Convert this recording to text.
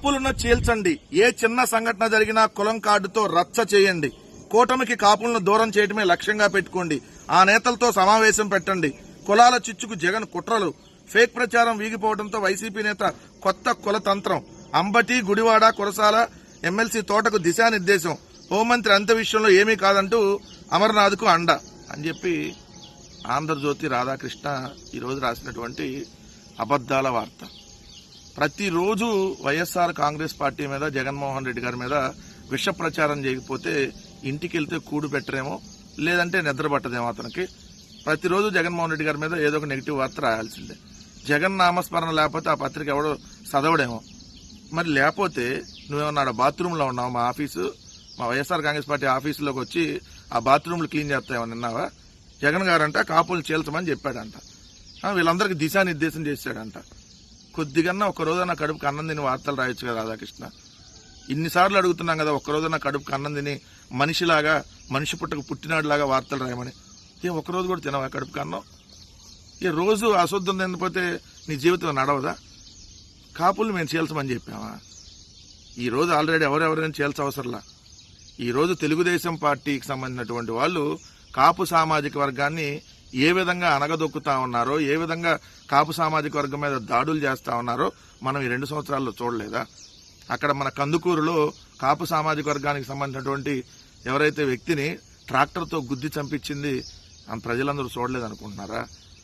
కాపులను చీల్చండి. ఏ చిన్న సంఘటన జరిగినా కులం కార్డుతో రచ్చ చేయండి. కూటమికి కాపులను దూరం చేయడమే లక్ష్యంగా పెట్టుకోండి. ఆ నేతలతో సమావేశం పెట్టండి. కులాల చిచ్చుకు జగన్ కుట్రలు, ఫేక్ ప్రచారం వీగిపోవడంతో వైసీపీ నేత కొత్త కుల తంత్రం. అంబటి, గుడివాడ, కురసాల ఎమ్మెల్సీ తోటకు దిశానిర్దేశం. హోంమంత్రి అంత విషయంలో ఏమీ కాదంటూ అమర్నాథ్కు అండ అని చెప్పి ఆంధ్రజ్యోతి రాధాకృష్ణ ఈరోజు రాసినటువంటి అబద్దాల వార్త. ప్రతిరోజు వైఎస్ఆర్ కాంగ్రెస్ పార్టీ మీద, జగన్మోహన్ రెడ్డి గారి మీద విష ప్రచారం చేయకపోతే ఇంటికి వెళ్తే కూడు పెట్టరేమో, లేదంటే నిద్ర పట్టదేమో అతనికి. ప్రతిరోజు జగన్మోహన్ రెడ్డి గారి మీద ఏదో ఒక నెగిటివ్ వార్త రాయాల్సిందే. జగన్ నామస్మరణ లేకపోతే ఆ పత్రిక ఎవడో చదవడేమో. మరి లేకపోతే నువ్వేమన్నాడు బాత్రూంలో ఉన్నావు, మా వైఎస్ఆర్ కాంగ్రెస్ పార్టీ ఆఫీసులోకి వచ్చి ఆ బాత్రూంలు క్లీన్ చేస్తామని విన్నావా? జగన్ గారంట కాపులు చీల్చమని చెప్పాడంట. వీళ్ళందరికీ దిశానిర్దేశం చేశాడంట. కొద్దిగన్నా ఒక్కరోజన్నా కడుపుకి అన్నం తిని వార్తలు రాయొచ్చు కదా రాధాకృష్ణ. ఇన్నిసార్లు అడుగుతున్నాం కదా, ఒక్కరోజన్నా కడుపుకి అన్నం తిని మనిషిలాగా, మనిషి పుట్టకు పుట్టినాడులాగా వార్తలు రాయమని. ఒక్కరోజు కూడా తినవా కడుపుకి అన్నం? రోజు అశుద్ధం తినకపోతే నీ జీవితం నడవదా? కాపులు మేము చీల్చమని చెప్పామా? ఈరోజు ఆల్రెడీ ఎవరెవరైనా చీల్చవసరంలా. ఈరోజు తెలుగుదేశం పార్టీకి సంబంధించినటువంటి వాళ్ళు కాపు సామాజిక వర్గాన్ని ఏ విధంగా అనగదొక్కుతా ఉన్నారో, ఏ విధంగా కాపు సామాజిక వర్గం మీద దాడులు చేస్తా ఉన్నారో మనం ఈ 2 సంవత్సరాల్లో చూడలేదా? అక్కడ మన కందుకూరులో కాపు సామాజిక వర్గానికి సంబంధించినటువంటి ఎవరైతే వ్యక్తిని ట్రాక్టర్తో గుద్ది చంపించింది ప్రజలందరూ చూడలేదనుకుంటున్నారా?